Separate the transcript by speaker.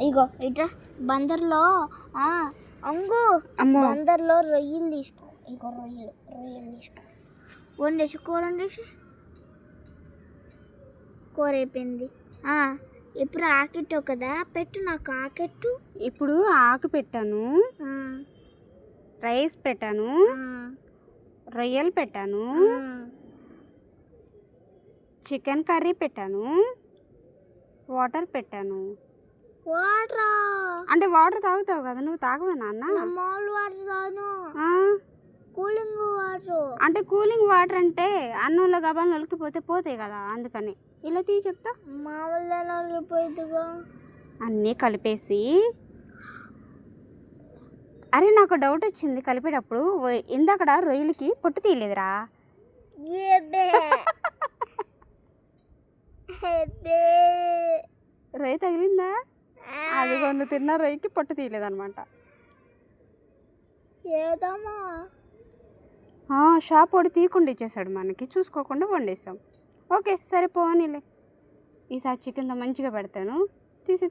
Speaker 1: ఇగో ఇట్లా బందర్లో అంగు
Speaker 2: అమ్మో
Speaker 1: బందర్లో రొయ్యలు తీసుకో. ఇగో రొయ్యలు తీసుకో. వండేసి కూర వండేసి కూర అయిపోయింది. ఇప్పుడు ఆకెట్టు కదా, పెట్టు నాకు ఆకెట్టు.
Speaker 2: ఇప్పుడు ఆకు పెట్టాను, రైస్ పెట్టాను, రొయ్యలు పెట్టాను, చికెన్ కర్రీ పెట్టాను, వాటర్ పెట్టాను.
Speaker 1: వాటర్
Speaker 2: అంటే వాటర్ తాగుతావు కదా, నువ్వు తాగవా నాన్న?
Speaker 1: మామూలు వాటర్ తాను, కూలింగ్ వాటర్.
Speaker 2: అంటే కూలింగ్ వాటర్ అంటే అన్నంలో గబాలు నొలికిపోతే పోతాయి కదా, అందుకని ఇలా తీ చెప్తా.
Speaker 1: మామూలుగా నలిపోయిద్దిగా.
Speaker 2: అన్నీ కలిపేసి, అరే నాకు డౌట్ వచ్చింది కలిపేటప్పుడు, ఇందాకడ రొయ్యలకి పొట్టు తీయలేదురా? రొయ్య తగిలిందా? అది కొన్ని తిన్న రొయ్యకి పొట్టు తీయలేదన్నమాట.
Speaker 1: ఏదమ్మా
Speaker 2: షాప్ వాడు తీయకుండా ఇచ్చేసాడు మనకి, చూసుకోకుండా వండేసాం. ఓకే సరే పోనీలే, ఈసారి చికెన్తో మంచిగా పెడతాను. తీసి